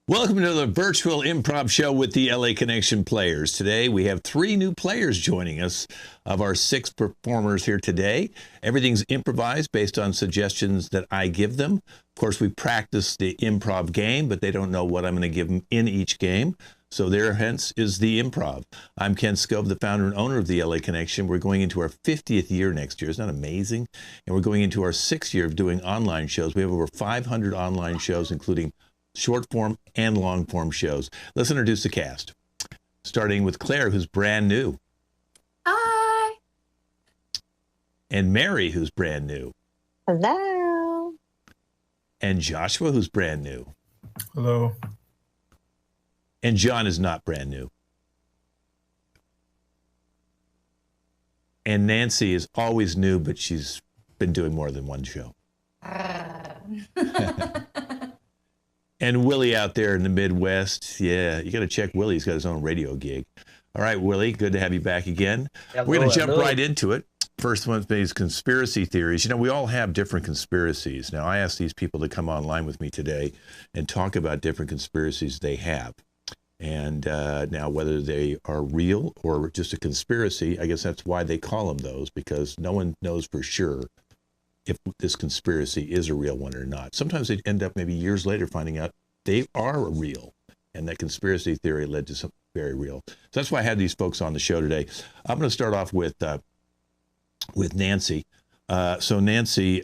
Welcome to the virtual improv show with the LA Connection players. Today we have 3 new players joining us of our 6 performers here today. Everything's improvised based on suggestions that I give them. Of course, we practice the improv game, but they don't know what I'm going to give them in each game. So there, hence, is the improv. I'm Ken Scove, the founder and owner of the LA Connection. We're going into our 50th year next year. Isn't that amazing? And we're going into our 6th year of doing online shows. We have over 500 online shows, including short form and long form shows. Let's introduce the cast. Starting with Claire, who's brand new. Hi. And Mary, who's brand new. Hello. And Joshua, who's brand new. Hello. And John is not brand new. And Nancy is always new, but she's been doing more than one show. And Willie out there in the Midwest. Yeah, you got to check Willie. He's got his own radio gig. All right, Willie, good to have you back again. Hello, We're going to jump hello. right into it. First one is conspiracy theories. You know, we all have different conspiracies. Now, I asked these people to come online with me today and talk about different conspiracies they have. And now, whether they are real or just a conspiracy, I guess that's why they call them those, because no one knows for sure if this conspiracy is a real one or not. Sometimes they end up maybe years later finding out they are real, and that conspiracy theory led to something very real. So that's why I had these folks on the show today. I'm going to start off with Nancy. So Nancy,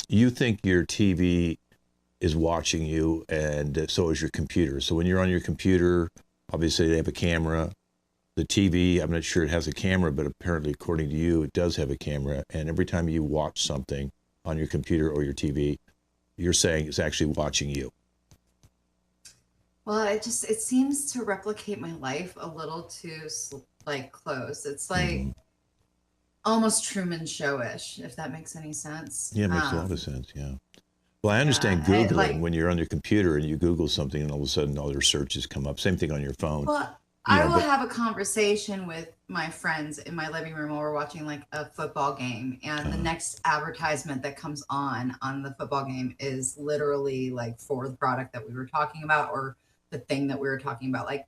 you think your TV is watching you, and so is your computer. So when you're on your computer, obviously they have a camera. The TV, I'm not sure it has a camera, but apparently, according to you, it does have a camera. And every time you watch something on your computer or your TV, you're saying it's actually watching you. Well, it seems to replicate my life a little too close. It's like almost Truman Show-ish, if that makes any sense. Yeah, it makes a lot of sense, yeah. Well, I understand Googling when you're on your computer and you Google something and all of a sudden all your searches come up. Same thing on your phone. Well, I will have a conversation with my friends in my living room while we're watching like a football game, and the next advertisement that comes on the football game is literally like for the product that we were talking about or the thing that we were talking about. Like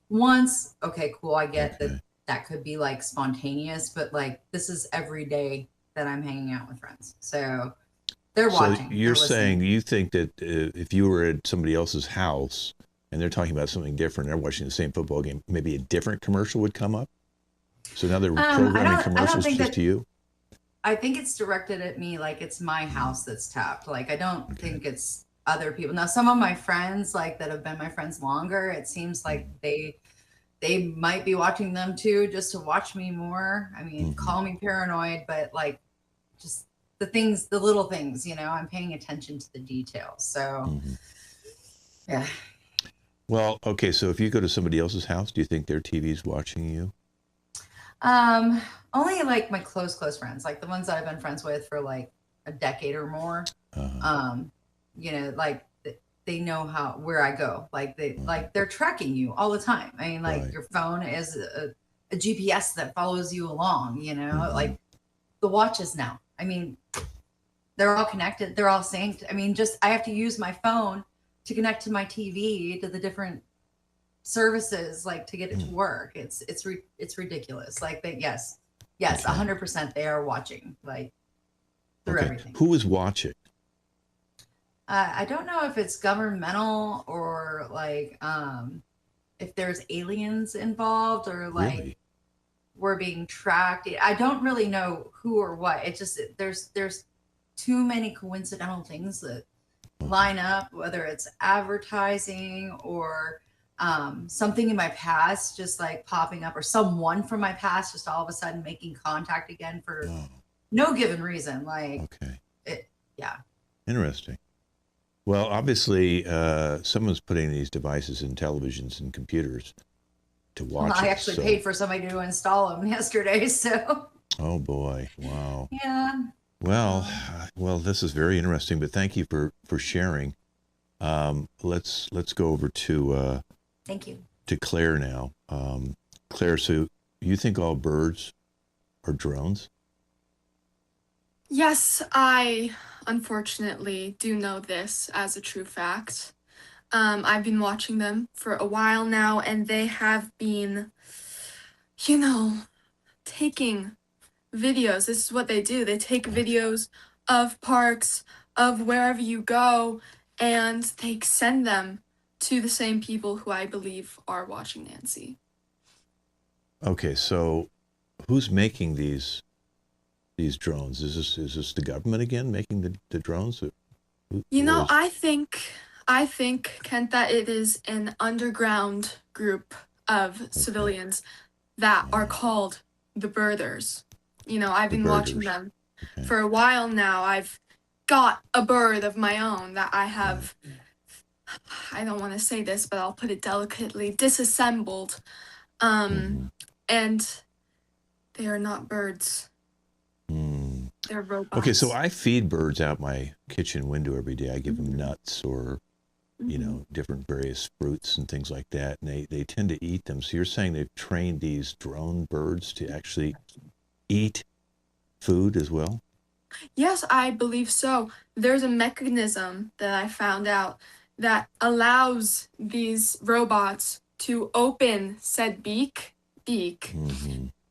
once, okay, cool, I get that could be like spontaneous, but like this is every day that I'm hanging out with friends. So they're watching. So you're saying you think that if you were at somebody else's house and they're talking about something different, they're watching the same football game, maybe a different commercial would come up? So now they're programming commercials just to you? I think it's directed at me, like it's my house that's tapped. Like I don't think it's other people. Now, some of my friends, like that have been my friends longer, it seems like they might be watching them too, just to watch me more. I mean, call me paranoid, but like just the little things, you know, I'm paying attention to the details. So yeah. Well, okay, so if you go to somebody else's house, do you think their TV's watching you? Only like my close friends, like the ones that I've been friends with for like a decade or more. You know, like they know where I go. Like they're tracking you all the time. I mean, like your phone is a GPS that follows you along, you know, like the watches now. I mean, they're all connected. They're all synced. I mean, I have to use my phone to connect to my TV, to the different services, like to get it to work. It's ridiculous. Like yes, 100% they are watching, like through everything. Who is watching? I don't know if it's governmental or like if there's aliens involved or like we're being tracked. I don't really know who or what. It just there's too many coincidental things that line up, whether it's advertising or something in my past just like popping up, or someone from my past just all of a sudden making contact again for no given reason. Like Interesting. Well, obviously, someone's putting these devices in televisions and computers to watch. I actually paid for somebody to install them yesterday, so. Oh boy! Wow. Yeah. Well, this is very interesting. But thank you for sharing. Let's go over to. Thank you. To Claire now. Claire, so you think all birds are drones? Yes, I unfortunately do know this as a true fact. I've been watching them for a while now, and they have been, you know, taking videos. This is what they do. They take videos of parks, of wherever you go, and they send them to the same people who I believe are watching Nancy. Okay, so who's making these drones? Is this the government again making the drones? I think, Kent, that it is an underground group of civilians that are called the birders. I've been watching them for a while now. I've got a bird of my own that I have, I don't want to say this, but I'll put it delicately, disassembled. And they are not birds. They're robots. Okay, so I feed birds out my kitchen window every day. I give them nuts or, different various fruits and things like that, and they tend to eat them. So you're saying they've trained these drone birds to actually eat food as well? Yes, I believe so. There's a mechanism that I found out that allows these robots to open said beak,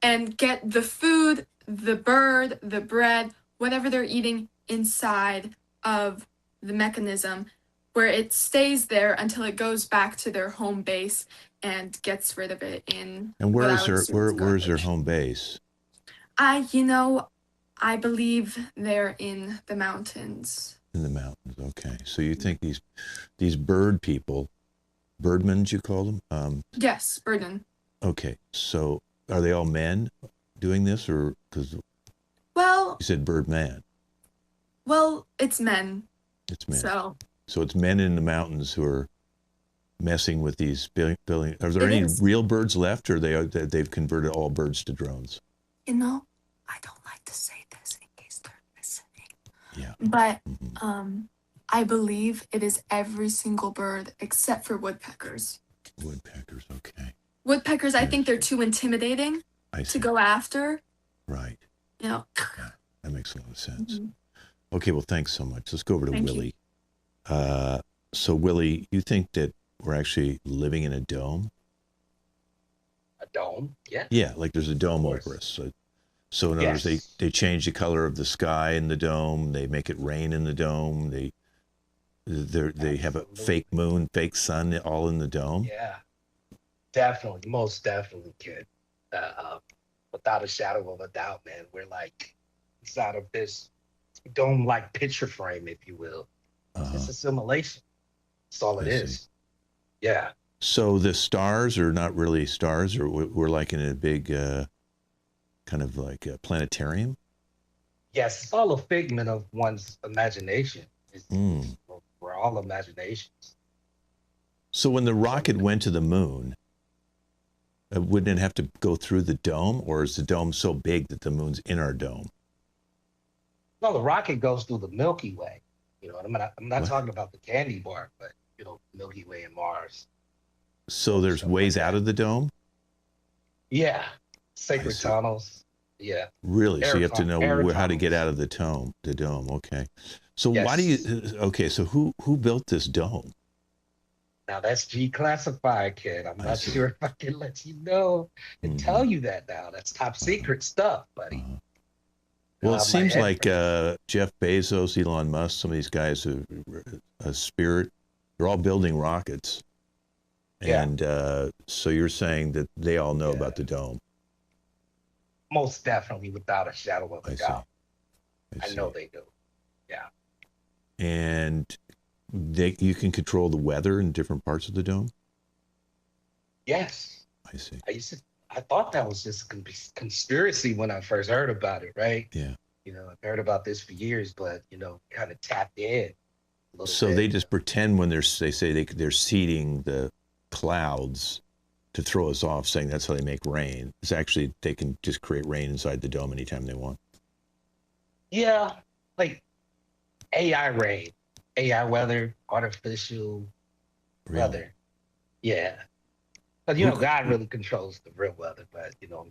and get the food, the bird, the bread, whatever they're eating inside of the mechanism, where it stays there until it goes back to their home base and gets rid of it in. And where's their home base? I believe they're in the mountains. In the mountains, okay. So you think these bird people, birdmen you call them? Yes, birdmen. Okay, so are they all men doing this, or because you said birdman? Well, it's men. It's men. So it's men in the mountains who are messing with these building. Are there any real birds left, or they've converted all birds to drones? I don't like to say this in case they're listening. Yeah. But I believe it is every single bird except for woodpeckers. Woodpeckers, okay. Woodpeckers, I think they're too intimidating to go after. Right. Yeah, that makes a lot of sense. Okay, well, thanks so much. Let's go over to Willie. So, Willie, you think that we're actually living in a dome? A dome? Yeah. Yeah, like there's a dome over us. So in other words, they change the color of the sky in the dome. They make it rain in the dome. They have a fake moon, fake sun, all in the dome. Yeah, definitely, most definitely, kid. Without a shadow of a doubt, man, we're like inside of this dome-like picture frame, if you will. It's a simulation. That's all it is. Yeah. So the stars are not really stars, or we're like in a big kind of like a planetarium? Yes, it's all a figment of one's imagination. We're all imaginations. So when the rocket went to the moon, wouldn't it have to go through the dome, or is the dome so big that the moon's in our dome? No, the rocket goes through the Milky Way. I'm not talking about the candy bar, but Milky Way and Mars. So there's ways out of the dome? Yeah. Sacred tunnels. Yeah. Really? So you have to know how to get out of the dome. Okay. So why do you? Okay. So who built this dome? Now that's G classified, kid. I'm not sure if I can let you know and tell you that now. That's top secret stuff, buddy. Well, it seems like Jeff Bezos, Elon Musk, some of these guys are a spirit. They're all building rockets. And so you're saying that they all know about the dome? Most definitely, without a shadow of a doubt. I know they do. Yeah. And you can control the weather in different parts of the dome? Yes. I see. I thought that was just a conspiracy when I first heard about it, right? Yeah. I've heard about this for years, but kind of tapped in. So they just pretend when they say they're seeding the clouds to throw us off, saying that's how they make rain. It's actually they can just create rain inside the dome anytime they want. Yeah, like AI rain, AI weather, artificial weather. Yeah, but God really controls the real weather. But how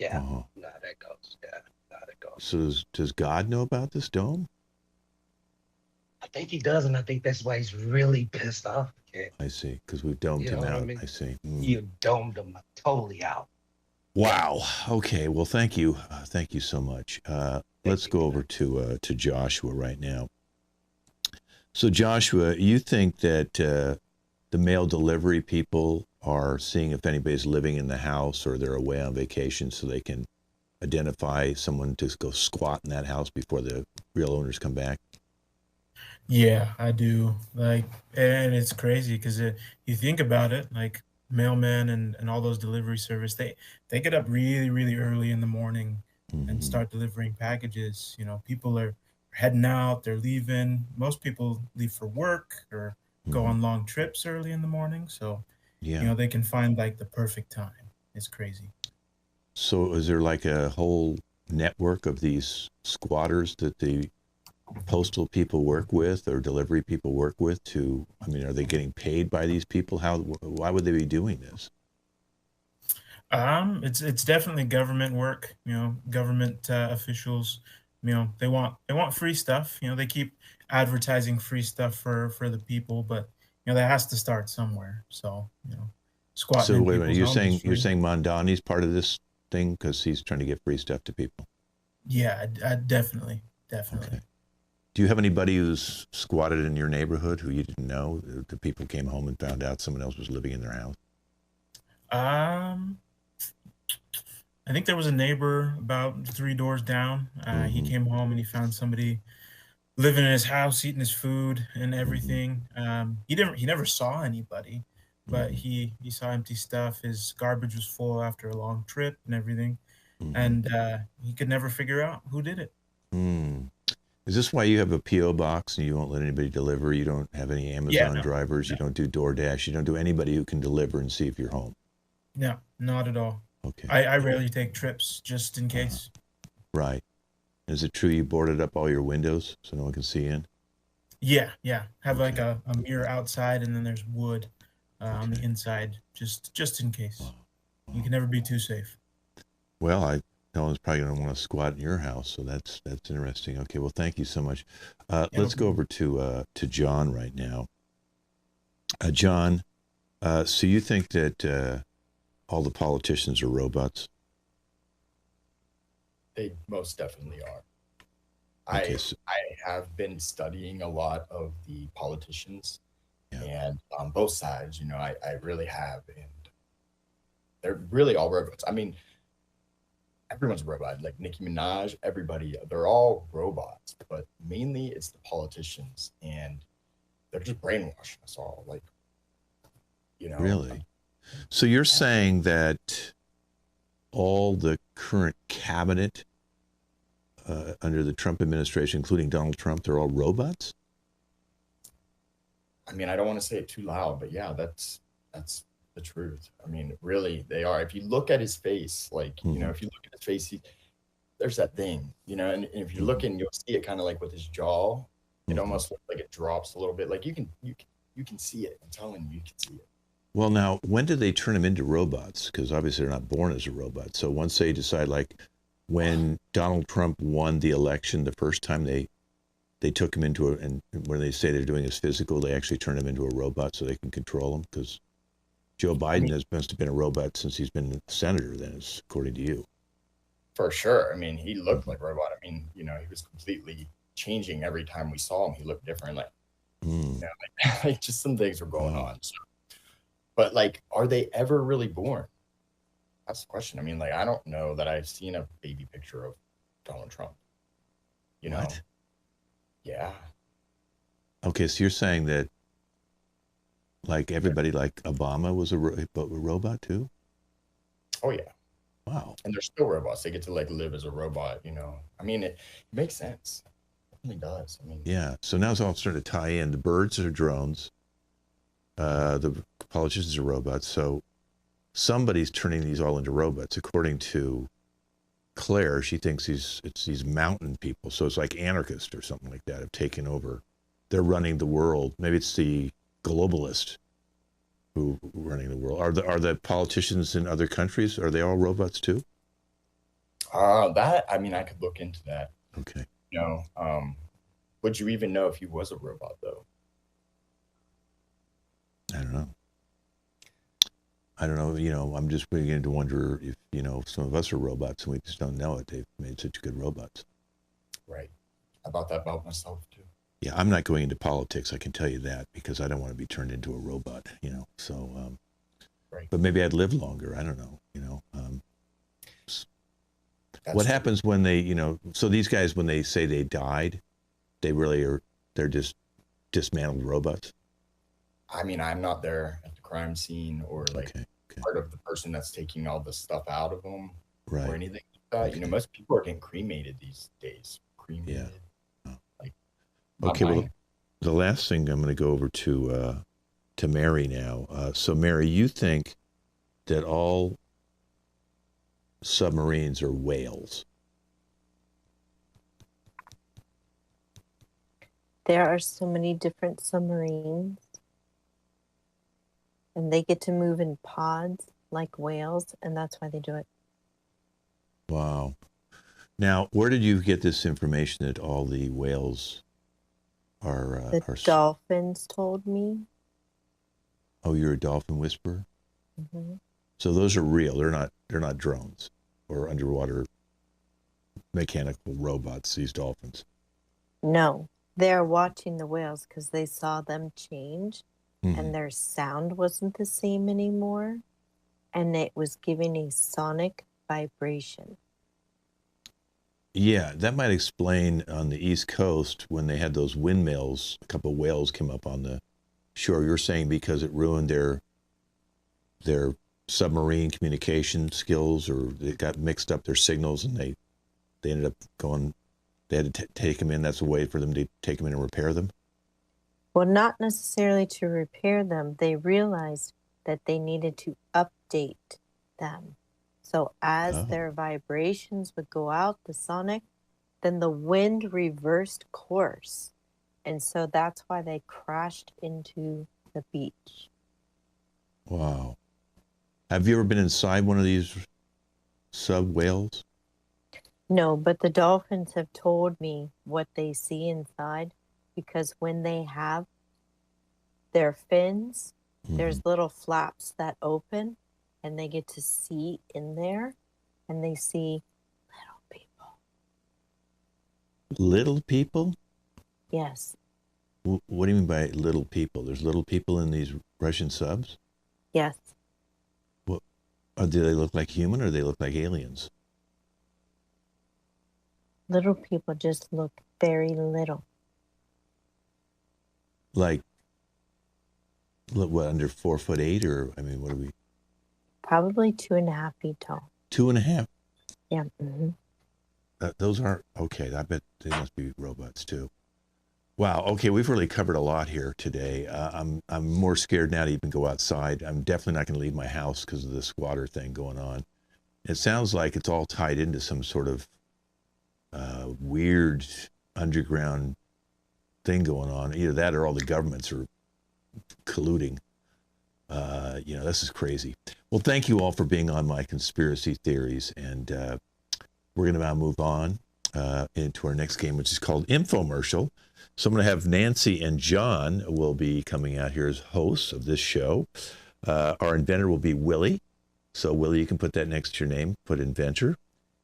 that goes. Yeah, how that goes. So does God know about this dome? I think he does, and I think that's why he's really pissed off. Okay. I see, because we've domed You him know what I out. mean? I see. You domed him totally out. Wow. Okay. Well, thank you. Thank you so much. Let's go over to Joshua right now. So, Joshua, you think that the mail delivery people are seeing if anybody's living in the house or they're away on vacation, so they can identify someone to go squat in that house before the real owners come back? Yeah, I do. Like, and it's crazy because you think about it, like mailmen and all those delivery service, they get up really, really early in the morning and start delivering packages. You know, people are heading out, they're leaving. Most people leave for work or go on long trips early in the morning. So, Yeah. you know, they can find like the perfect time. It's crazy. So is there like a whole network of these squatters that the postal people work with or delivery people work with to, I mean, are they getting paid by these people? Why would they be doing this? It's definitely government work. You know, government officials. You know, they want free stuff. You know, they keep advertising free stuff for the people, but you know that has to start somewhere. So you know, squatting So in wait a minute, people's homes is you're free. saying Mondani's part of this thing because he's trying to get free stuff to people? Yeah, I definitely. Okay. Do you have anybody who's squatted in your neighborhood who you didn't know? The people came home and found out someone else was living in their house? I think there was a neighbor about 3 doors down. He came home and he found somebody living in his house, eating his food and everything. He never saw anybody, but he saw empty stuff. His garbage was full after a long trip and everything, and he could never figure out who did it. Is this why you have a P.O. box and you won't let anybody deliver? You don't have any Amazon drivers? No. You don't do DoorDash? You don't do anybody who can deliver and see if you're home? No, not at all. Okay. I rarely take trips just in case. Right. Is it true you boarded up all your windows so no one can see in? Yeah. Have like a mirror outside, and then there's wood on the inside, just in case. You can never be too safe. Well, no one's probably going to want to squat in your house, so that's interesting. Okay, well, thank you so much. Let's go over to John right now. John, so you think that all the politicians are robots? They most definitely are. Okay, I have been studying a lot of the politicians, Yeah. and on both sides, you know, I really have, and they're really all robots. I mean, everyone's a robot, like Nicki Minaj, everybody, they're all robots, but mainly it's the politicians, and they're just brainwashing us all. Like, you know, Really? So you're saying that all the current cabinet under the Trump administration, including Donald Trump, they're all robots? I mean, I don't want to say it too loud, but yeah, that's the truth. I mean, really, they are. If you look at his face, like, you know, if you look at his face, there's that thing, you know, and if you're looking, you'll see it kind of like with his jaw. It almost looks like it drops a little bit. Like you can see it. I'm telling you, you can see it. Well, now, when did they turn them into robots? Because obviously they're not born as a robot. So once they decide, like when Donald Trump won the election the first time, they took him into and when they say they're doing his physical, they actually turn him into a robot so they can control him. Because Joe Biden must have been a robot since he's been a senator, then, according to you. For sure. I mean, he looked like a robot. I mean, you know, he was completely changing every time we saw him. He looked different. Like, you know, like just some things were going on. So, but like, are they ever really born? That's the question. I mean, like, I don't know that I've seen a baby picture of Donald Trump. You know? What? Yeah. Okay, so you're saying that, like, everybody like Obama was a robot too? Oh, yeah. Wow. And they're still robots. They get to like live as a robot, you know? I mean, it makes sense. It really does. I mean, Yeah. So now it's all starting to tie in. The birds are drones. The politicians are robots. So somebody's turning these all into robots. According to Claire, she thinks it's these mountain people. So it's like anarchists or something like that have taken over. They're running the world. Maybe it's the globalist who are running the world. Are the politicians in other countries, are they all robots too? that, I mean, I could look into that. Okay. You know, would you even know if he was a robot though? I don't know. I'm just beginning to wonder if, some of us are robots and we just don't know it. They've made such good robots. Right. I thought that about myself too. Yeah, I'm not going into politics, I can tell you that, because I don't want to be turned into a robot, so, Right. but maybe I'd live longer. I don't know, That's what true. happens when they, so these guys, when they say they died, they're just dismantled robots? I mean, I'm not there at the crime scene or like Okay. part of the person that's taking all the stuff out of them Right. or anything like that. Okay. Most people are getting cremated these days. Cremated. Yeah. Oh. Like, Okay, well, mine. the last thing I'm going to go over to Mary now. So Mary, you think that all submarines are whales? There are so many different submarines, and they get to move in pods like whales, and that's why they do it. Wow. Now, where did you get this information that all the whales are? The dolphins told me. Oh, you're a dolphin whisperer. Hmm. So those are real. They're not drones or underwater mechanical robots. These dolphins. No, they're watching the whales because they saw them change, Mhm. and their sound wasn't the same anymore, and it was giving a sonic vibration. Yeah, that might explain on the East Coast when they had those windmills, a couple of whales came up on the shore. You're saying because it ruined their submarine communication skills, or they got mixed up their signals, and they ended up going. They had to take them in. That's a way for them to take them in and repair them. Well, not necessarily to repair them. They realized that they needed to update them. So as their vibrations would go out, the sonic, then the wind reversed course. And so that's why they crashed into the beach. Wow. Have you ever been inside one of these sub whales? No, but the dolphins have told me what they see inside, because when they have their fins, there's little flaps that open, and they get to see in there, and they see little people. Little people? Yes. What do you mean by little people? There's little people in these Russian subs? Yes. What? Do they look like human, or do they look like aliens? Little people just look very little. Like, what, under 4'8", or, I mean, what are we? Probably 2.5 feet tall. 2.5? Yeah. Mm-hmm. Those aren't, okay, I bet they must be robots too. Wow, okay, we've really covered a lot here today. I'm more scared now to even go outside. I'm definitely not going to leave my house because of this water thing going on. It sounds like it's all tied into some sort of weird underground thing going on. Either that or all the governments are colluding. This is crazy. Well, thank you all for being on my conspiracy theories, and we're going to now move on into our next game, which is called Infomercial. So I'm going to have Nancy and John will be coming out here as hosts of this show. Our inventor will be Willie. So Willie, you can put that next to your name, put inventor.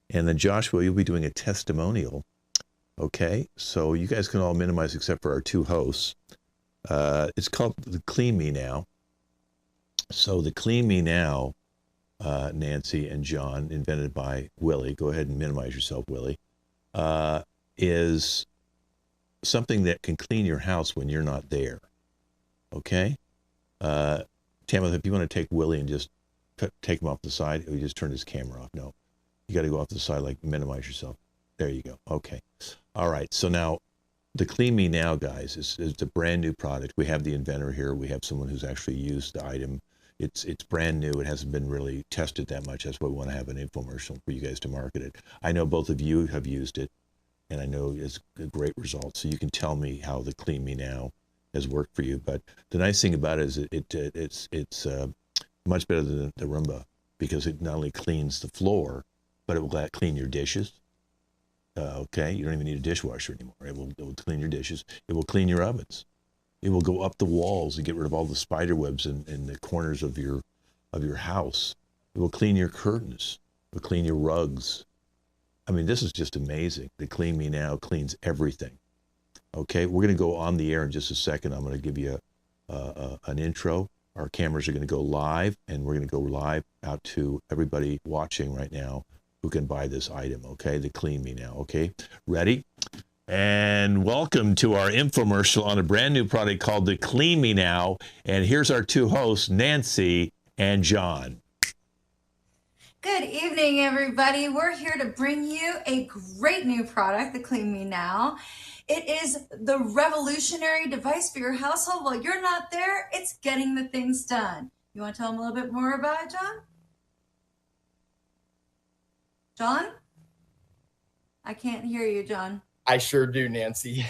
And then Joshua, you'll be doing a testimonial. Okay, so you guys can all minimize except for our two hosts. It's called the Clean Me Now. So the Clean Me Now, Nancy and John, invented by Willie, go ahead and minimize yourself, Willie, is something that can clean your house when you're not there. Okay? Tamara, if you want to take Willie and just take him off the side, he just turned his camera off. No, you got to go off the side, like minimize yourself. There you go. Okay. All right. So now the Clean Me Now, guys, is a brand new product. We have the inventor here. We have someone who's actually used the item. It's brand new. It hasn't been really tested that much. That's why we want to have an infomercial for you guys to market it. I know both of you have used it, and I know it's a great result. So you can tell me how the Clean Me Now has worked for you. But the nice thing about it is it's much better than the Roomba, because it not only cleans the floor, but it will clean your dishes. Okay, you don't even need a dishwasher anymore. It will clean your dishes. It will clean your ovens. It will go up the walls and get rid of all the spider webs in the corners of your house. It will clean your curtains. It will clean your rugs. I mean, this is just amazing. The Clean Me Now cleans everything. Okay, we're going to go on the air in just a second. I'm going to give you an intro. Our cameras are going to go live, and we're going to go live out to everybody watching right now who can buy this item, okay? The Clean Me Now, okay? Ready? And welcome to our infomercial on a brand new product called the Clean Me Now. And here's our two hosts, Nancy and John. Good evening, everybody. We're here to bring you a great new product, the Clean Me Now. It is the revolutionary device for your household. While you're not there, it's getting the things done. You want to tell them a little bit more about it, John? John? I can't hear you, John. I sure do, Nancy.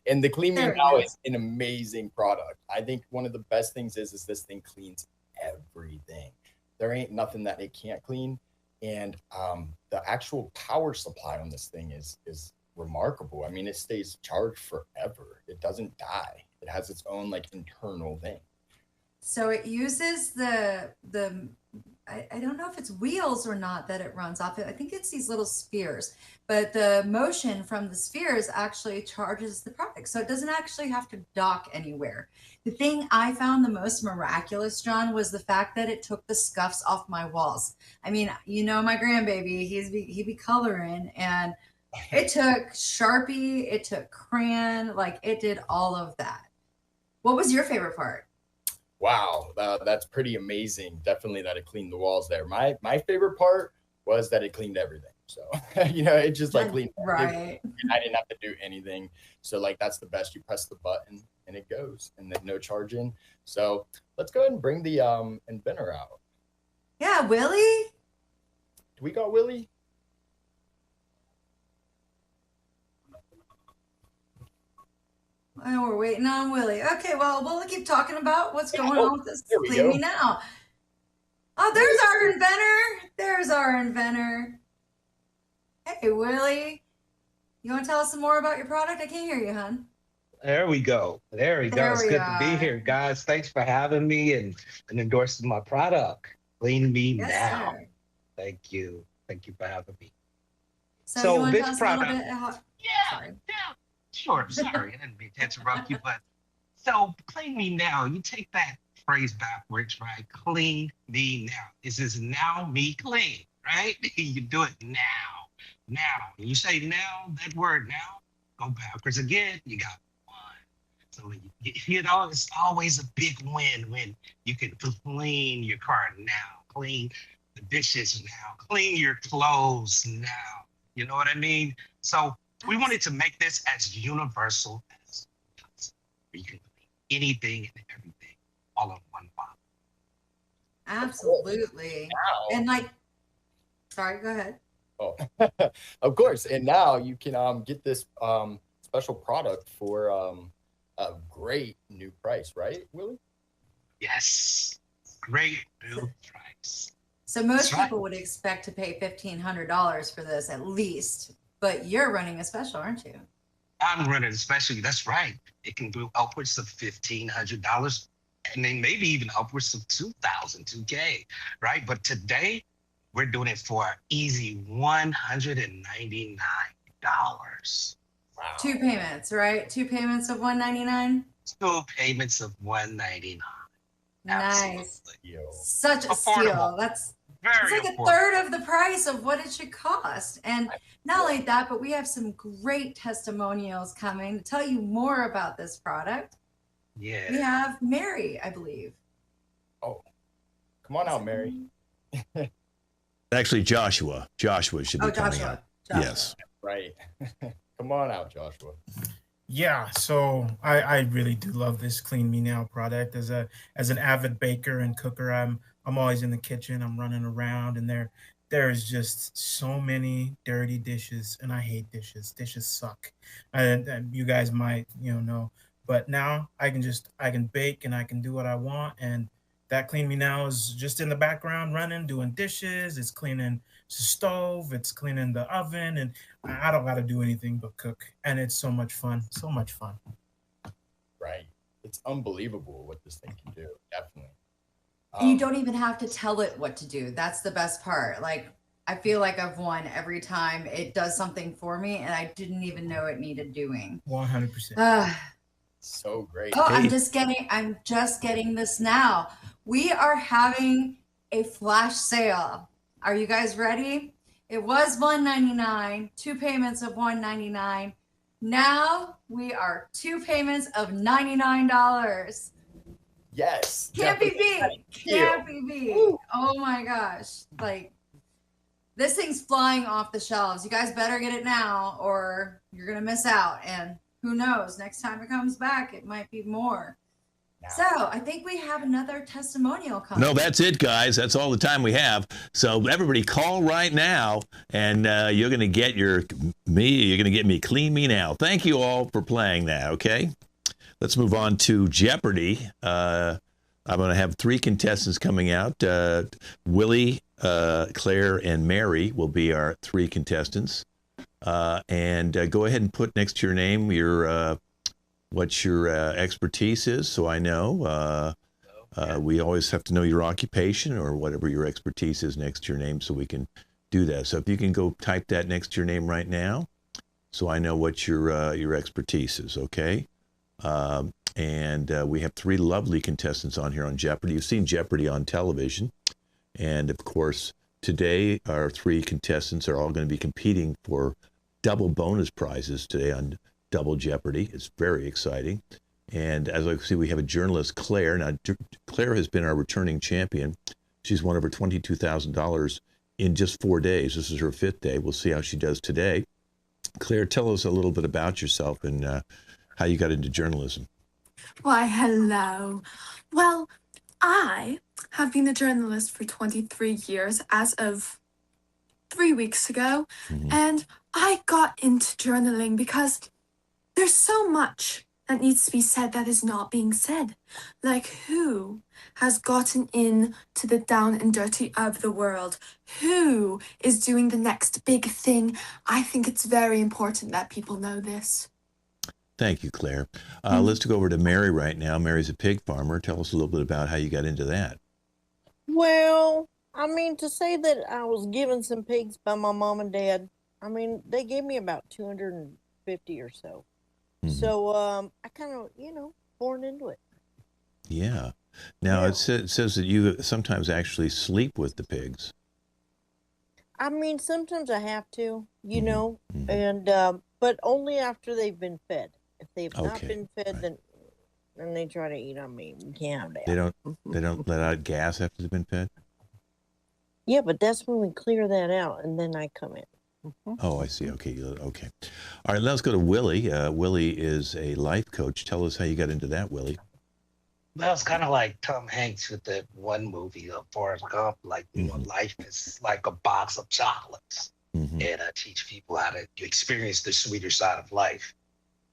And the Clean Me Now is an amazing product. I think one of the best things is this thing cleans everything. There ain't nothing that it can't clean. And the actual power supply on this thing is remarkable. I mean, it stays charged forever. It doesn't die. It has its own like internal thing. So it uses the I don't know if it's wheels or not that it runs off it. I think it's these little spheres, but the motion from the spheres actually charges the product. So it doesn't actually have to dock anywhere. The thing I found the most miraculous, John, was the fact that it took the scuffs off my walls. I mean, you know, my grandbaby, he be coloring, and it took Sharpie, it took crayon, like it did all of that. What was your favorite part? Wow, that's pretty amazing. Definitely that it cleaned the walls there. My favorite part was that it cleaned everything. So, you know, it just like cleaned right. I didn't have to do anything. So like, that's the best. You press the button and it goes, and then no charging. So let's go ahead and bring the inventor out. Yeah, Willie. Do we got Willie? Oh, we're waiting on Willie. Okay, well, we'll keep talking about what's going on with this Clean Me Now. Oh, there's our inventor. There's our inventor. Hey, Willie. You want to tell us some more about your product? I can't hear you, hon. There we go. There we go. It's good to be here, guys. Thanks for having me and endorsing my product. Clean Me Now. Sir. Thank you. Thank you for having me. So you want to tell us product, a little bit how... Yeah. Sure. Sorry, I didn't mean to interrupt you, but so Clean Me Now, you take that phrase backwards, right? Clean Me Now. This is now me clean, right? You do it now. Now. When you say now, that word now, go backwards again, you got one. So you know, it's always a big win when you can clean your car now, clean the dishes now, clean your clothes now. You know what I mean? So we wanted to make this as universal as possible. You can clean anything and everything all in one bottle. Absolutely. And like, sorry, go ahead. Oh, of course. And now you can get this special product for a great new price, right, Willie? Yes, great new price. So most people would expect to pay $1,500 for this at least, but you're running a special, aren't you? I'm running a special. That's right. It can go upwards of $1,500, and then maybe even upwards of $2,000, $2K, right? But today, we're doing it for an easy $199. Wow. 2 payments, right? 2 payments of $199? 2 payments of $199. Nice. Absolutely. Such a steal. That's like a third of the price of what it should cost. And not only that, but we have some great testimonials coming to tell you more about this product. Yeah. We have Mary, I believe. Oh, come on out, Mary. Actually, Joshua. Joshua should be coming out. Joshua. Yes. Right. Come on out, Joshua. Yeah, so I really do love this Clean Me Now product. As an avid baker and cooker, I'm always in the kitchen. I'm running around, and there is just so many dirty dishes, and I hate dishes. Dishes suck. And you guys might know, but now I can bake and I can do what I want, and that Clean Me Now is just in the background running, doing dishes. It's cleaning the stove. It's cleaning the oven. And I don't got to do anything but cook. And it's so much fun. So much fun. Right. It's unbelievable what this thing can do. Definitely. You don't even have to tell it what to do. That's the best part. Like, I feel like I've won every time it does something for me, and I didn't even know it needed doing. 100%. So great. Oh, I'm just getting this now. We are having a flash sale. Are you guys ready? It was $199, 2 payments of $199. Now we are 2 payments of $99. Yes. Can't be beat. Can't be beat. Oh my gosh. Like, this thing's flying off the shelves. You guys better get it now or you're going to miss out. And who knows, next time it comes back, it might be more. So I think we have another testimonial coming. No, that's it, guys. That's all the time we have. So everybody call right now, and you're going to get you're going to get me Clean Me Now. Thank you all for playing that, okay? Let's move on to Jeopardy. I'm going to have 3 contestants coming out. Willie, Claire, and Mary will be our 3 contestants. And go ahead and put next to your name what your expertise is, so I know. We always have to know your occupation or whatever your expertise is next to your name so we can do that. So if you can go type that next to your name right now so I know what your expertise is, okay? And we have 3 lovely contestants on here on Jeopardy. You've seen Jeopardy on television. And, of course, today our 3 contestants are all going to be competing for double bonus prizes today on Double Jeopardy. It's very exciting. And as I see, we have a journalist, Claire. Now, Claire has been our returning champion. She's won over $22,000 in just 4 days. This is her 5th day. We'll see how she does today. Claire, tell us a little bit about yourself and how you got into journalism. Why, hello. Well, I have been a journalist for 23 years as of 3 weeks ago. And I got into journaling because there's so much that needs to be said that is not being said. Like, who has gotten in to the down and dirty of the world? Who is doing the next big thing? I think it's very important that people know this. Thank you, Claire. Let's go over to Mary right now. Mary's a pig farmer. Tell us a little bit about how you got into that. Well, I mean, to say that I was given some pigs by my mom and dad, I mean, they gave me about 250 or so. So I kind of, born into it. Yeah. Now, it says that you sometimes actually sleep with the pigs. I mean, sometimes I have to, and but only after they've been fed. If they've not been fed, then they try to eat on me. You can't have that. They don't let out gas after they've been fed? Yeah, but that's when we clear that out, and then I come in. Oh, I see. Okay. Okay. All right, let's go to Willie. Willie is a life coach. Tell us how you got into that, Willie. Well, it's kind of like Tom Hanks with that one movie, Forrest Gump. Like, life is like a box of chocolates. And I teach people how to experience the sweeter side of life,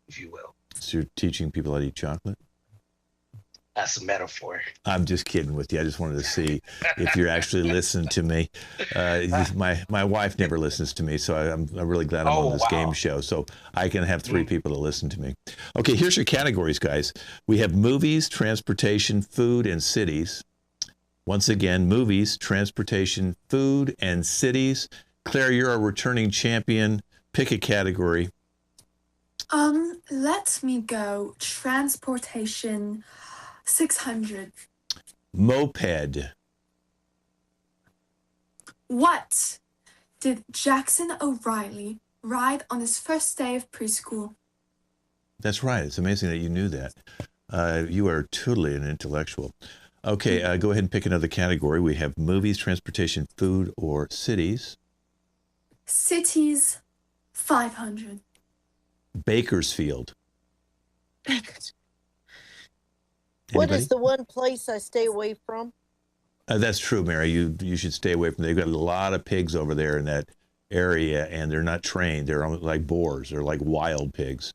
if you will. So you're teaching people how to eat chocolate? That's a metaphor. I'm just kidding with you. I just wanted to see if you're actually listening to me. My wife never listens to me, so I'm really glad I'm on this game show, so I can have 3 people to listen to me. Okay, here's your categories, guys. We have movies, transportation, food, and cities. Once again, movies, transportation, food, and cities. Claire, you're a returning champion. Pick a category. Let me go transportation. 600. Moped. What did Jackson O'Reilly ride on his first day of preschool? That's right. It's amazing that you knew that. You are totally an intellectual. Okay, go ahead and pick another category. We have movies, transportation, food, or cities. Cities, 500. Bakersfield. What is the one place I stay away from? That's true, Mary. You should stay away from. They've got a lot of pigs over there in that area, and they're not trained. They're like boars. They're like wild pigs.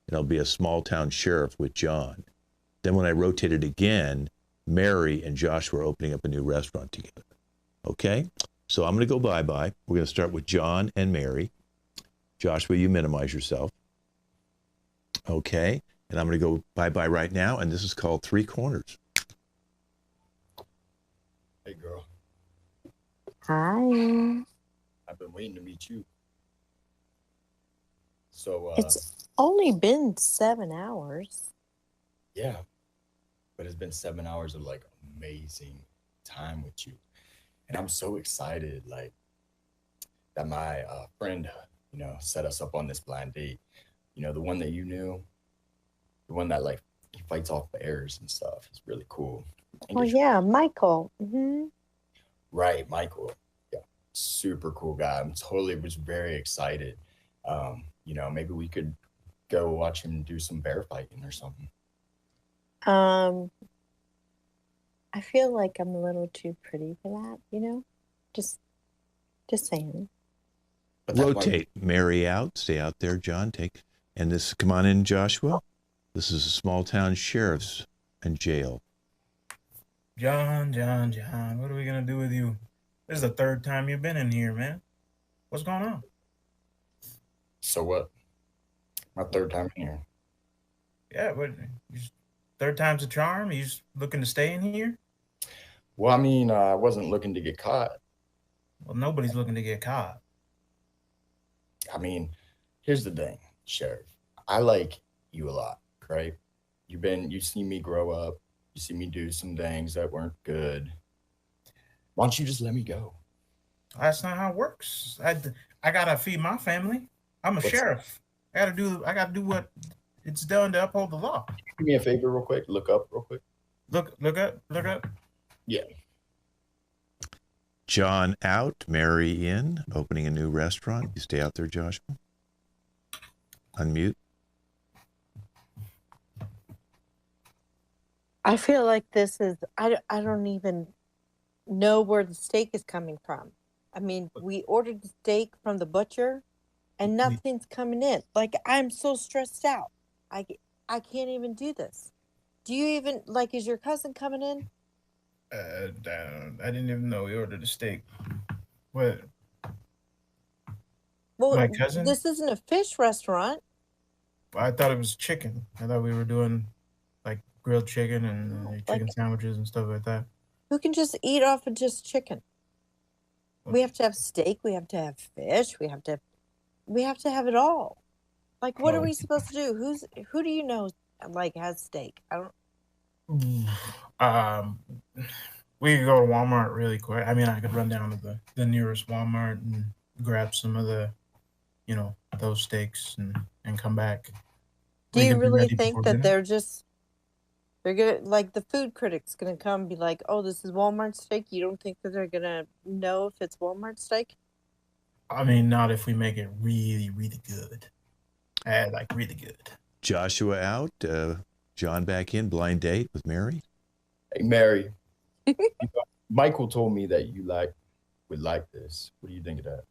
and I'll be a small town sheriff with John. Then when I rotate it again, Mary and Joshua are opening up a new restaurant together. Okay? So I'm going to go bye-bye. We're going to start with John and Mary. Joshua, you minimize yourself. Okay? And I'm going to go bye-bye right now, and this is called Three Corners. Hey, girl. Hi. I've been waiting to meet you. So, It's only been 7 hours. yeah, but it's been 7 hours of like amazing time with you. And I'm so excited, like, that my friend, set us up on this blind date. The one that you knew, the one that like he fights off bears and stuff. It's really cool. And Oh, yeah, Michael. Mm-hmm. right, Michael. Yeah, super cool guy. I'm totally was very excited. Maybe we could go watch him do some bear fighting or something. I feel like I'm a little too pretty for that, Just saying. But that's why Rotate. Mary out. Stay out there, John. And this, come on in, Joshua. This is a small town sheriff's and jail. John, what are we gonna do with you? This is the third time you've been in here, man. What's going on? So what? My third time in here. Yeah, but third time's a charm. You just looking to stay in here? Well, I mean, I wasn't looking to get caught. Well, nobody's looking to get caught. I mean, here's the thing, Sheriff. I like you a lot, right? You see me grow up. You see me do some things that weren't good. Why don't you just let me go? That's not how it works. I gotta feed my family. I'm a sheriff. I gotta do what it's done to uphold the law. Do me a favor real quick. Look up real quick. Look up. Yeah. John out, Mary in, opening a new restaurant. You stay out there, Joshua. Unmute. I feel like this is, I don't even know where the steak is coming from. I mean, we ordered the steak from the butcher and nothing's coming in. Like, I'm so stressed out. I can't even do this. Do you even, like, is your cousin coming in? I didn't even know we ordered a steak. What? Well, My cousin? this isn't a fish restaurant. I thought it was chicken. I thought we were doing like grilled chicken and chicken sandwiches and stuff like that. Who can just eat off of just chicken? We have to have steak. We have to have fish. We have to have it all. Like, what are we supposed to do? Who do you know like has steak? I don't. We could go to Walmart really quick. I mean, I could run down to the nearest Walmart and grab some of the, those steaks and come back. Do you really think that they're gonna, like, the food critic's gonna come and be like, oh, this is Walmart steak? You don't think that they're gonna know if it's Walmart steak? I mean, not if we make it really, really good. Like, really good. Joshua out, John back in, blind date with Mary. Hey, Mary. Michael told me that you would like this. What do you think of that?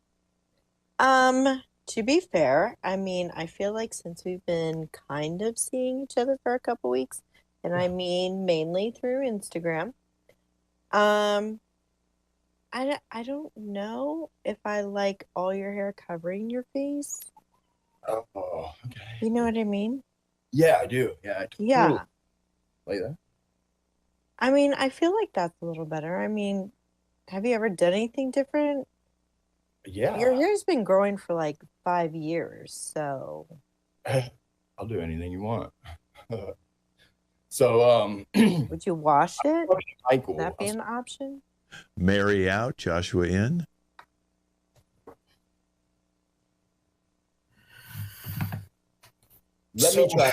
To be fair, I mean, I feel like since we've been kind of seeing each other for a couple weeks, and I mean mainly through Instagram, I don't know if I like all your hair covering your face. Oh, okay. You know what I mean? Yeah, I do. Yeah, I totally like that. I mean, I feel like that's a little better. I mean, have you ever done anything different? Yeah. Your hair's been growing for like 5 years, so. I'll do anything you want. So, would you wash it? Michael, Would that be an option? Mary out, Joshua in. Let me try.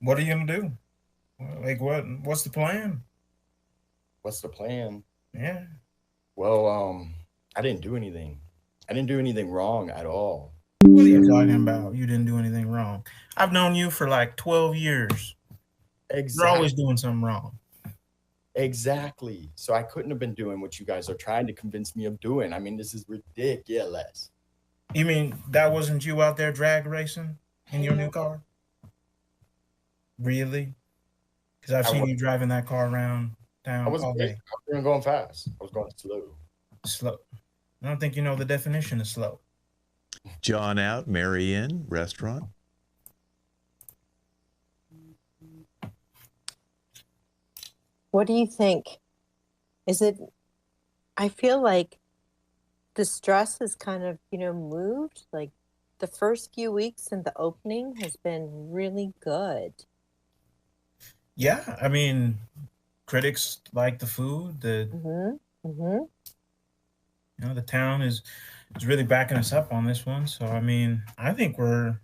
What are you gonna do? Like, what's the plan? What's the plan? Yeah. Well, I didn't do anything. I didn't do anything wrong at all. What are you talking about? You didn't do anything wrong. I've known you for like 12 years. Exactly. You're always doing something wrong. Exactly. So I couldn't have been doing what you guys are trying to convince me of doing. I mean, this is ridiculous. You mean that wasn't you out there drag racing? in your new car? Really? Because I've I seen was, you driving that car around I town was, all day. I wasn't going fast. I was going slow. Slow. I don't think you know the definition of slow. John out, Mary in, restaurant. What do you think? Is it, I feel like the stress is kind of, moved. Like the first few weeks in the opening has been really good. Yeah, I mean, critics like the food. The town is really backing us up on this one. So I mean, I think we're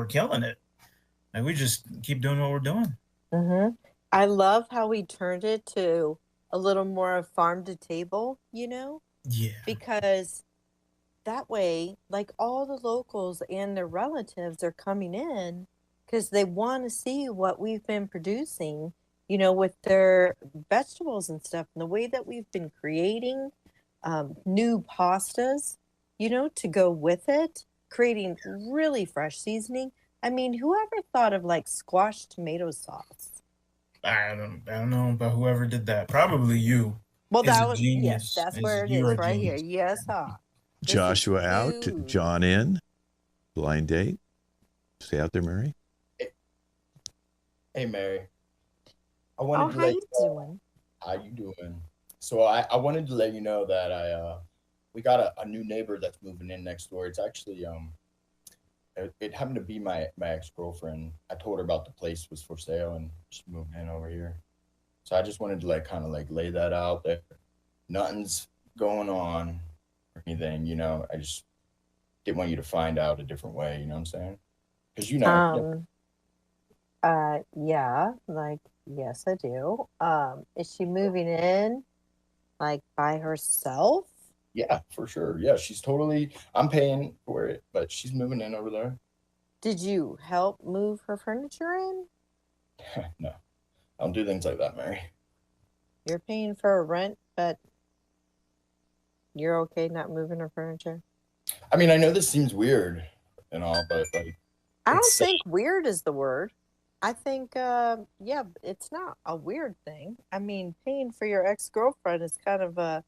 killing it. Like we just keep doing what we're doing. I love how we turned it to a little more of farm to table, Yeah. because that way, like all the locals and their relatives are coming in because they want to see what we've been producing, with their vegetables and stuff, and the way that we've been creating new pastas, to go with it, creating really fresh seasoning. I mean, whoever thought of like squash tomato sauce? I don't know about whoever did that. Probably you. Well, Is that a was, yes, genius. that's where it You are is a right here. genius. Yes, huh? This is Joshua out, food. John in, blind date. Stay out there, Mary. Hey, Mary. I Oh, wanted to how let you you know doing? how you doing. So I wanted to let you know that we got a new neighbor that's moving in next door. It's actually it happened to be my ex-girlfriend. I told her about the place was for sale and she moved in over here. So I just wanted to like kind of like lay that out there. Nothing's going on or anything, I just didn't want you to find out a different way, you know what I'm saying? Because Yeah, like, yes, I do. Is she moving in like by herself? yeah, for sure. Yeah, I'm paying for it, but she's moving in over there. Did you help move her furniture in? No, I don't do things like that, Mary. You're paying for a rent, but you're okay not moving her furniture? I mean, I know this seems weird and all, but like, I don't it's think weird is the word. I think, yeah, it's not a weird thing. I mean, paying for your ex-girlfriend is kind of a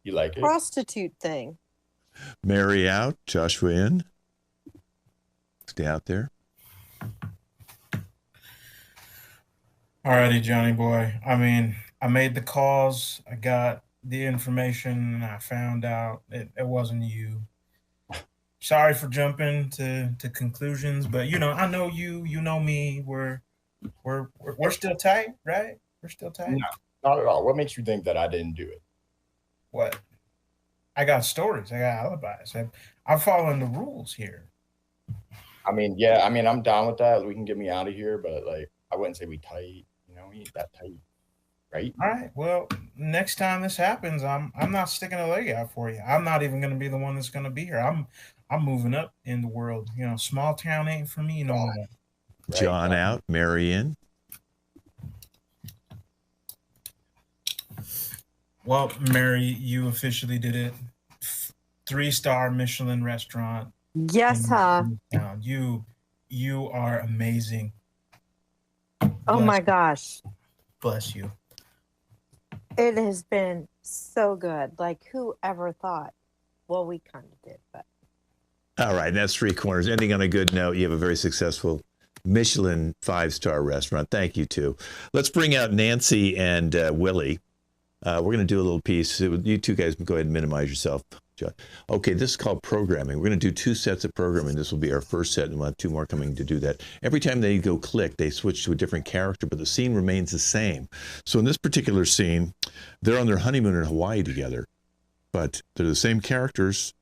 you like it. prostitute thing. Mary out, Joshua in. Stay out there. Alrighty, Johnny boy. I mean, I made the calls. I got the information, and I found out it wasn't you. Sorry for jumping to conclusions, but I know you. You know me. We're still tight, right? We're still tight. No, not at all. What makes you think that I didn't do it? What? I got stories. I got alibis. I'm following the rules here. I mean, yeah, I'm down with that. We can get me out of here, but like, I wouldn't say we tight. We ain't that tight, right? All right. Well, next time this happens, I'm not sticking a leg out for you. I'm not even going to be the one that's going to be here. I'm moving up in the world. Small town ain't for me no more. Right, John out, Mary in. Well, Mary, you officially did it. 3-star Michelin restaurant. Yes, huh? Town. You are amazing. Oh my gosh. Bless you. It has been so good. Like, who ever thought? Well, we kind of did, but. All right, that's Three Corners. Ending on a good note. You have a very successful Michelin 5-star restaurant. Thank you, too. Let's bring out Nancy and Willie. We're going to do a little piece. You two guys go ahead and minimize yourself. Okay, this is called programming. We're going to do 2 sets of programming. This will be our first set, and we'll have 2 more coming to do that. Every time they go click, they switch to a different character, but the scene remains the same. So in this particular scene, they're on their honeymoon in Hawaii together, but they're the same characters,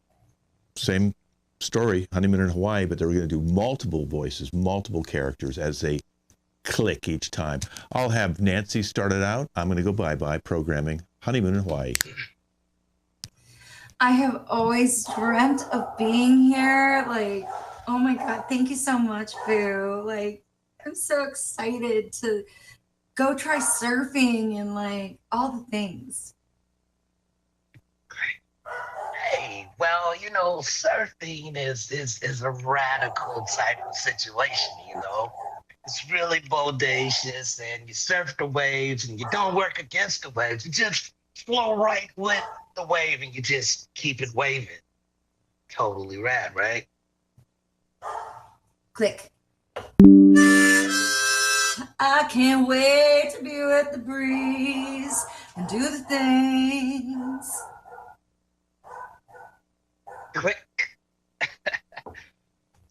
same story, honeymoon in Hawaii, but they're going to do multiple voices, multiple characters as they click each time. I'll have Nancy start it out. I'm going to go bye-bye programming honeymoon in Hawaii. I have always dreamt of being here. Like, oh my God, thank you so much, Boo. Like, I'm so excited to go try surfing and like all the things. Hey, well, surfing is a radical type of situation. It's really bodacious, and you surf the waves, and you don't work against the waves. You just flow right with the wave, and you just keep it waving. Totally rad, right? Click. I can't wait to be with the breeze and do the things. Click.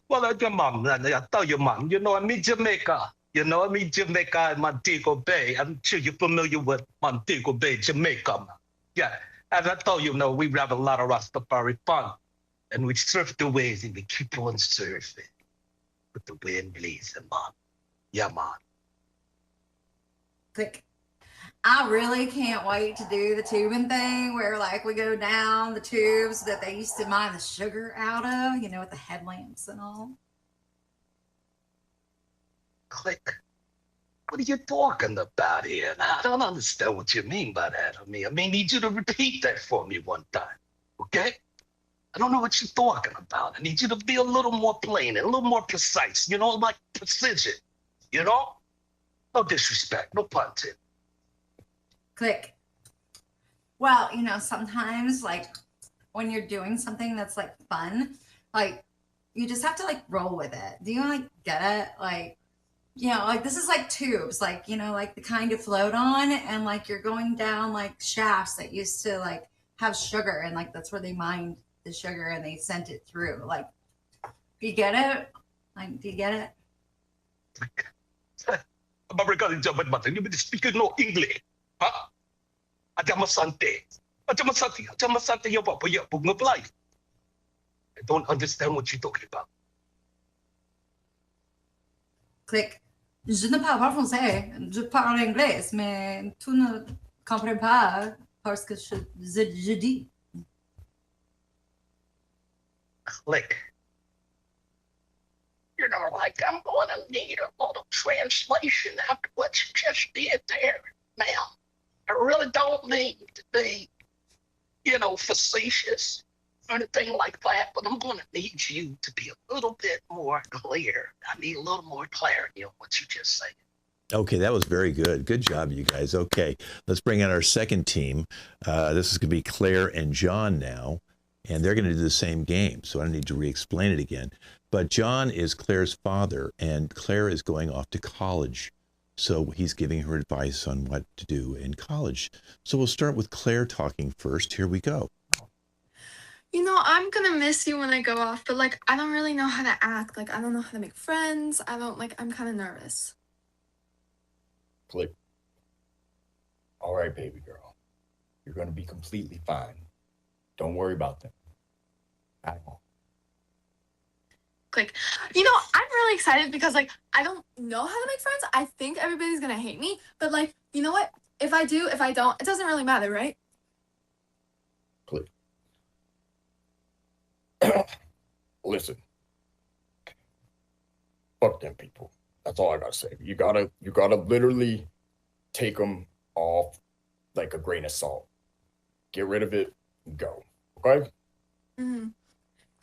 Well, I tell you, man, I'm in Jamaica. I'm in Jamaica in Montego Bay. I'm sure you're familiar with Montego Bay, Jamaica, man. Yeah, as I told you, we have a lot of Rastafari fun. And we surf the waves and we keep on surfing with the wind blazing, man. Yeah, man. Click. I really can't wait to do the tubing thing where like we go down the tubes that they used to mine the sugar out of, with the headlamps and all. Click. What are you talking about here? I don't understand what you mean by that. I may need you to repeat that for me one time, okay? I don't know what you're talking about. I need you to be a little more plain and a little more precise, like precision, No disrespect, no pun intended. Click. Well, sometimes like when you're doing something that's like fun, like you just have to like roll with it. Do you like get it? Like, like this is like tubes, like, like the kind you float on, and like you're going down like shafts that used to like have sugar, and like that's where they mined the sugar and they sent it through. Like, do you get it? Like, do you get it? You be speaking no English. Huh? Ajamasante. I don't understand what you're talking about. Click. Je ne parle pas français. Je parle anglais, mais tu ne comprends pas parce que je dis. Click. I'm going to need a little translation after what you just did there, ma'am. I really don't mean to be, facetious or anything like that, but I'm going to need you to be a little bit more clear. I need a little more clarity on what you just said. Okay, that was very good. Good job, you guys. Okay, let's bring in our second team. This is going to be Claire and John now, and they're going to do the same game, so I don't need to re-explain it again. But John is Claire's father, and Claire is going off to college. So he's giving her advice on what to do in college. So we'll start with Claire talking first. Here we go. I'm going to miss you when I go off, but like, I don't really know how to act. Like, I don't know how to make friends. I'm kind of nervous. Click. All right, baby girl. You're going to be completely fine. Don't worry about them. At all. Click. I'm really excited because like I don't know how to make friends. I think everybody's gonna hate me, but like, you know what? If I do, if I don't, it doesn't really matter, right? Click. Listen. Fuck them people. That's all I gotta say. You gotta literally take them off like a grain of salt. Get rid of it and go. Okay? Mm-hmm.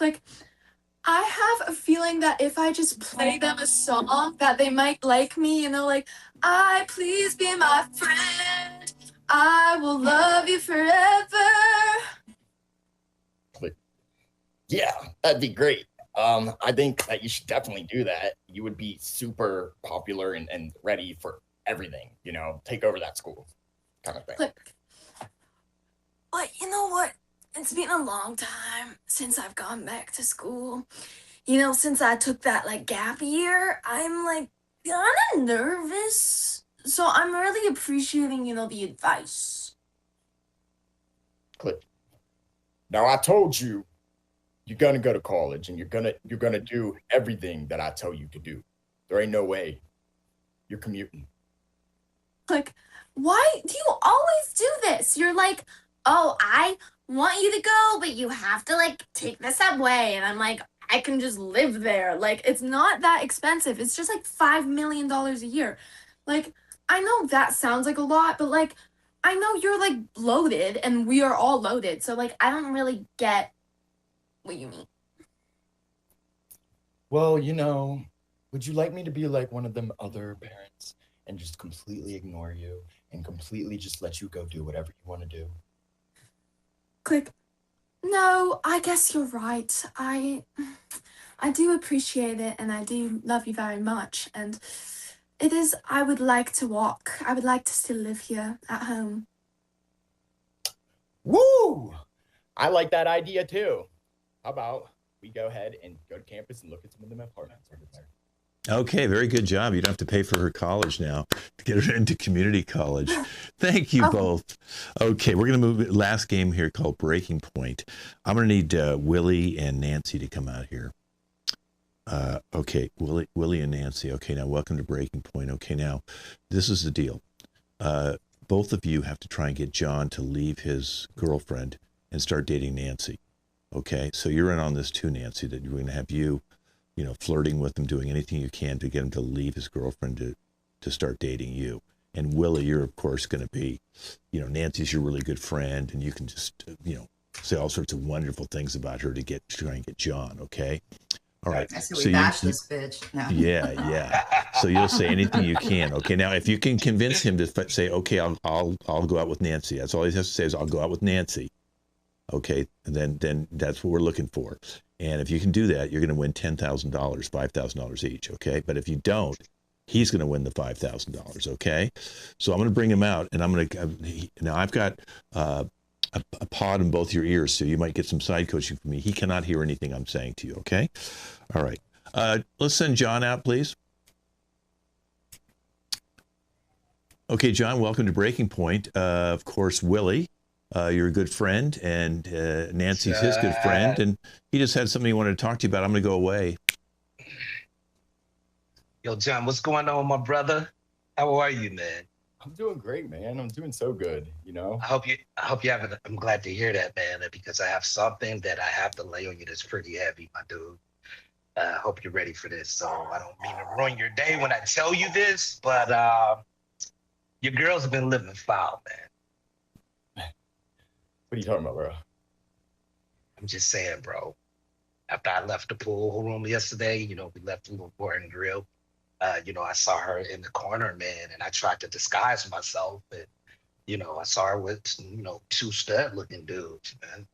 Like, I have a feeling that if I just play them a song that they might like me, like, I please be my friend. I will love you forever. Click. Yeah, that'd be great. I think that you should definitely do that. You would be super popular and ready for everything, take over that school kind of thing. Click. But you know what? It's been a long time since I've gone back to school. Since I took that like gap year, I'm like kind of nervous. So I'm really appreciating, the advice. Click. Now I told you, you're gonna go to college and you're gonna do everything that I tell you to do. There ain't no way you're commuting. Click. Why do you always do this? You're like, oh, I want you to go, but you have to like take the subway. And I'm like, I can just live there. Like, it's not that expensive. It's just like $5 million a year. Like, I know that sounds like a lot, but like, I know you're like loaded and we are all loaded. So like, I don't really get what you mean. Well, you know, would you like me to be like one of them other parents and just completely ignore you and completely just let you go do whatever you want to do? Click. No, I guess you're right. I do appreciate it and I do love you very much. And I would like to walk. I would like to still live here at home. Woo! I like that idea too. How about we go ahead and go to campus and look at some of them apartments over there? Okay, very good job. You don't have to pay for her college now to get her into community college. Thank you both. Okay, we're going to move last game here called Breaking Point. I'm going to need Willie and Nancy to come out here. Okay, Willie and Nancy. Okay, now welcome to Breaking Point. Okay, now this is the deal. Both of you have to try and get John to leave his girlfriend and start dating Nancy. Okay, so you're in on this too, Nancy, that we're going to have you flirting with him, doing anything you can to get him to leave his girlfriend to start dating you. And Willie, you're of course going to be, Nancy's your really good friend, and you can just, say all sorts of wonderful things about her to try and get John. Okay. All right. I said we bash this bitch. No. Yeah. So you'll say anything you can. Okay. Now, if you can convince him to say, okay, I'll go out with Nancy. That's all he has to say is I'll go out with Nancy. Okay. And then that's what we're looking for. And if you can do that, you're going to win $10,000, $5,000 each. Okay. But if you don't, he's going to win the $5,000. Okay. So I'm going to bring him out, and now I've got a pod in both your ears, so you might get some side coaching from me. He cannot hear anything I'm saying to you. Okay. All right. Let's send John out, please. Okay, John, welcome to Breaking Point. Of course, Willie, you're a good friend, and Nancy's his good friend, and he just had something he wanted to talk to you about. I'm going to go away. Yo, John, what's going on, my brother? How are you, man? I'm doing great, man. I'm doing so good, I hope you have it. I'm glad to hear that, man, because I have something that I have to lay on you that's pretty heavy, my dude. I hope you're ready for this. So I don't mean to ruin your day when I tell you this, but your girls have been living foul, man. What are you talking about, bro? I'm just saying, bro. After I left the pool room yesterday, we left the little bar and grill. I saw her in the corner, man, and I tried to disguise myself, but, I saw her with, two stud-looking dudes, man.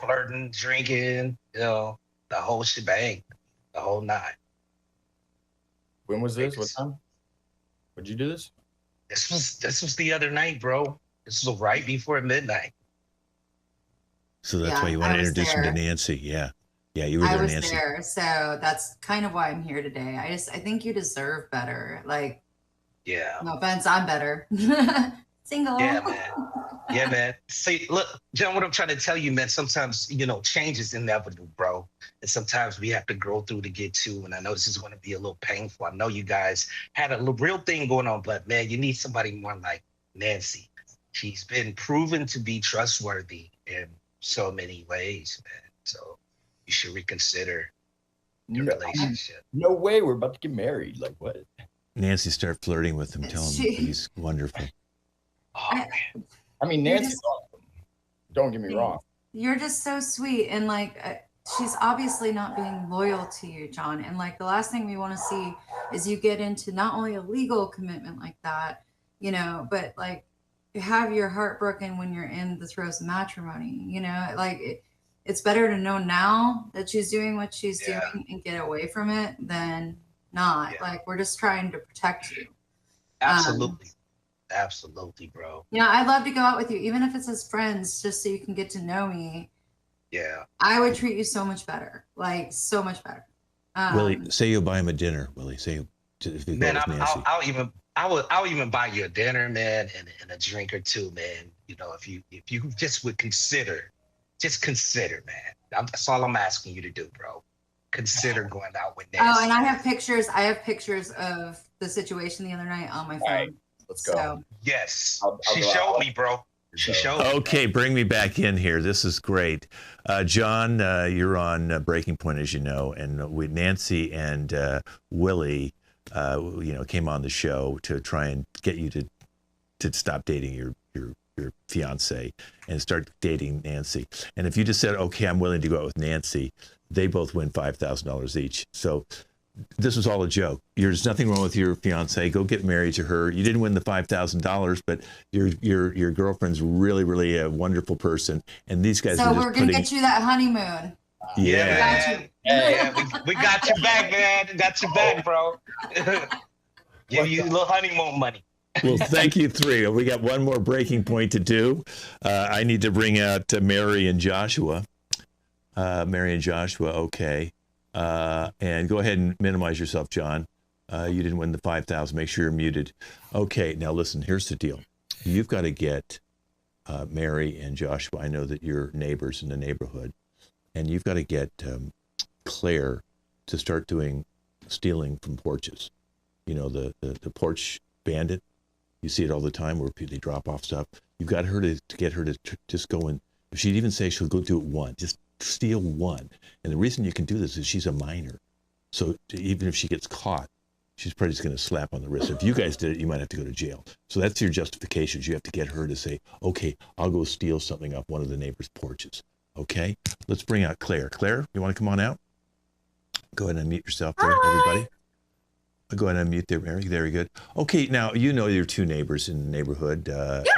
Flirting, drinking, the whole shebang, the whole nine. When was this? What time? Would you do this? This was the other night, bro. This was right before midnight. So that's why you want to introduce him to Nancy. Yeah. Yeah, you were there, Nancy. I was there, so that's kind of why I'm here today. I think you deserve better. Like, yeah. No offense, I'm better. Single. Yeah, man. Yeah, man. See, look, John, what I'm trying to tell you, man, sometimes, change is inevitable, bro. And sometimes we have to grow through to get to. And I know this is going to be a little painful. I know you guys had a real thing going on, but, man, you need somebody more like Nancy. She's been proven to be trustworthy in so many ways, man. So you should reconsider your relationship. No way. We're about to get married. Like, what? Nancy, start flirting with him. Tell him he's wonderful. Oh, man. I mean, Nancy's awesome. Don't get me wrong. You're just so sweet. And, she's obviously not being loyal to you, John. And, the last thing we want to see is you get into not only a legal commitment like that, but, you have your heart broken when you're in the throes of matrimony. It's better to know now that she's doing what she's doing and get away from it than not. Yeah. We're just trying to protect you. Absolutely. Absolutely, bro. I'd love to go out with you, even if it's as friends, just so you can get to know me. Yeah. I would treat you so much better. So much better. Willie, say you'll buy him a dinner, Willie. Say if you go with Nancy. I'll even buy you a dinner, man, and a drink or two, man. If you just would consider. Just consider, man. That's all I'm asking you to do, bro. Consider going out with Nancy. Oh, and I have pictures of the situation the other night on my phone. Right, let's go. So. Yes. She showed me, bro. She showed me. Okay, bring me back in here. This is great. John, you're on Breaking Point, as you know, and with Nancy and Willie, came on the show to try and get you to to stop dating your fiance and start dating Nancy. And if you just said, okay, I'm willing to go out with Nancy, they both win $5,000 each. So this was all a joke. There's nothing wrong with your fiance. Go get married to her. You didn't win the $5,000, but your girlfriend's really a wonderful person. And these guys. So we're gonna get you that honeymoon. Yeah. We got your back, man. Got your back, bro. Give you a little honeymoon money. Well, thank you, three. We got one more breaking point to do. I need to bring out Mary and Joshua. Okay. And go ahead and minimize yourself, John. You didn't win the 5,000. Make sure you're muted. Okay, now listen, here's the deal. You've got to get Mary and Joshua. I know that you're neighbors in the neighborhood. And you've got to get Claire to start doing stealing from porches. You know, the porch bandit. You see it all the time where they drop off stuff. You've got her to get her to just go and, if she'd even say she'll go do it one, just steal one. And the reason you can do this is she's a minor. So even if she gets caught, she's probably just going to slap on the wrist. If you guys did it, you might have to go to jail. So that's your justifications. You have to get her to say, okay, I'll go steal something off one of the neighbor's porches. Okay, let's bring out Claire. Claire, you want to come on out? Go ahead and unmute yourself there, everybody. Go ahead and unmute there, Mary. Very good. Okay, now you know your two neighbors in the neighborhood.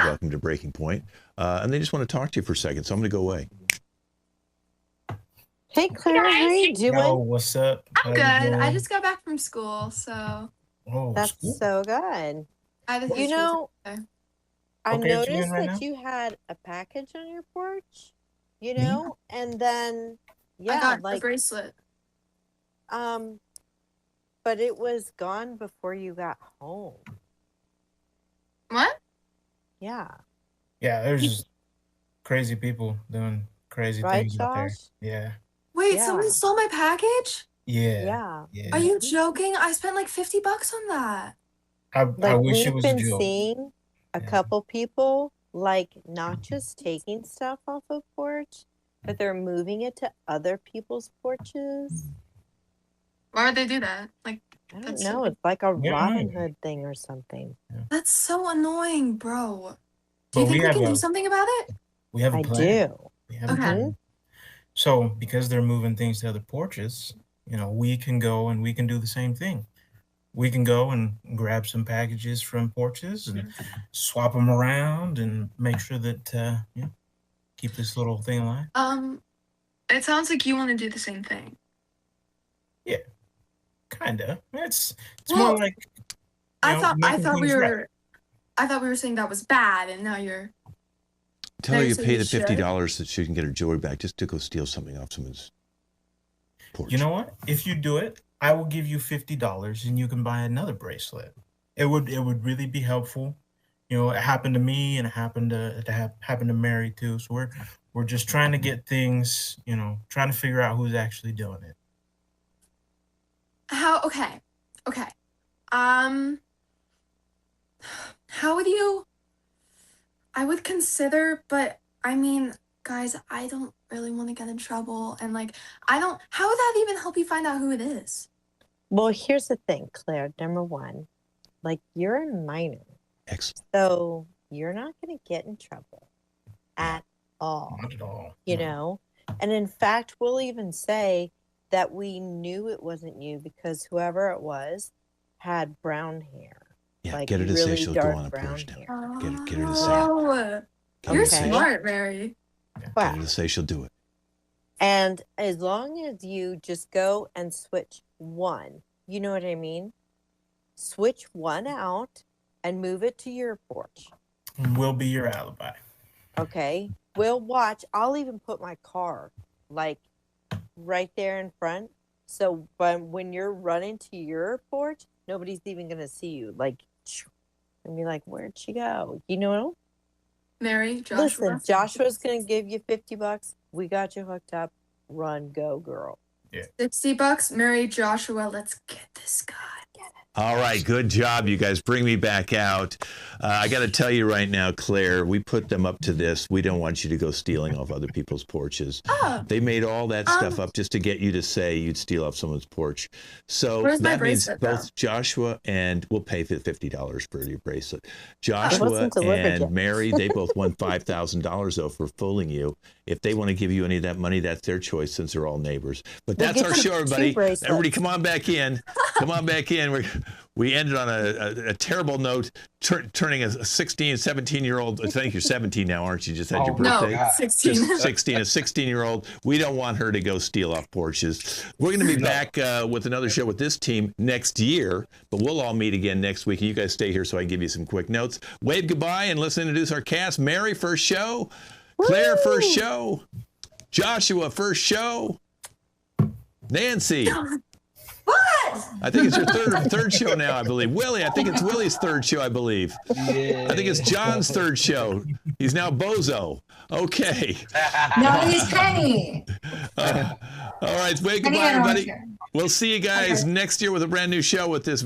Welcome to Breaking Point. And they just want to talk to you for a second, so I'm going to go away. Hey, Claire, how you doing? Yo, what's up? I'm good. I just got back from school, so. Oh, That's school? so good. You know, I Okay, noticed right that now? you had a package on your porch, you know, and then I got a like bracelet. but it was gone before you got home. What? Yeah. Yeah, there's just crazy people doing crazy Right, things out there. Josh? Yeah. Wait, Yeah. someone stole my package? Yeah. Yeah. Are you joking? I spent like $50 on that. I Like wish it we've was a been joke. seeing a Yeah. couple people like not just taking stuff off of porch, but they're moving it to other people's porches. Why would they do that? Like, I don't That's know. so- It's like a Yeah, I Robin know. Hood thing or something. that's so annoying, bro. Do you But think we have can do a something about it? we have a I plan. do. We have a Okay. plan. So because they're moving things to other porches, you know, we can go and we can do the same thing. We can go and grab some packages from porches and swap them around and make sure that keep this little thing alive. It sounds like you want to do the same thing. Kinda. It's Well, more like I thought making we things were right. I thought we were saying that was bad, and now you're. Tell her Nice you that pay you the should. $50 that she can get her jewelry back just to go steal something off someone's porch. You know what? If you do it, I will give you $50 and you can buy another bracelet. It would really be helpful. You know, it happened to me and it happened to Mary too. So we're just trying to get things, you know, trying to figure out who's actually doing it. How? Okay. How would you? I would consider, but I mean, guys, I don't really want to get in trouble, and like, I don't. How would that even help you find out who it is? Well, here's the thing, Claire. Number one, like you're a minor, Excellent. so you're not going to get in trouble at all. Not at all. You No. know, and in fact, we'll even say that we knew it wasn't you because whoever it was had brown hair. Yeah, Like get her to say really she'll go dark on a brown porch now. hair. Get her to say it. Oh, Get you're her to say it. smart, Mary. Get Wow. her to say she'll do it. And as long as you just go and switch one, you know what I mean? Switch one out and move it to your porch. And we'll be your alibi. Okay. We'll watch. I'll even put my car like right there in front. So when you're running to your porch, nobody's even going to see you. Like, and be like, where'd she go? You know? Mary, Joshua. Listen, Joshua's going to give you $50. We got you hooked up. Run, go, girl. $60. Mary, Joshua. Let's get this guy. Get it. All right, good job, you guys. Bring me back out. I got to tell you right now, Claire, we put them up to this. We don't want you to go stealing off other people's porches. Oh. They made all that stuff up just to get you to say you'd steal off someone's porch. So Where's my that means bracelet, both though? Joshua and we'll pay $50 for your bracelet. Joshua wasn't delivered and yet. Mary, they both won $5,000 though for fooling you. If they want to give you any of that money, that's their choice since they're all neighbors. But We'll that's give our them show, 2 everybody. bracelets. Everybody, come on back in. Come on back in. We ended on a terrible note, turning a 16, 17-year-old. I think you're 17 now, aren't you? Just had your No, birthday. 16. Just 16, a 16-year-old. We don't want her to go steal off porches. We're going to be back with another show with this team next year, but we'll all meet again next week. And you guys stay here so I can give you some quick notes. Wave goodbye and let's introduce our cast. Mary, first show. Claire, first show. Joshua, first show. Nancy. What? I think it's your third show now, I believe. Willie, I think it's Willie's third show, I believe. Yeah. I think it's John's third show. He's now Bozo. Okay. No, he's Penny. All right. Wave Penny goodbye, had orange everybody. hair. We'll see you guys next year with a brand new show with this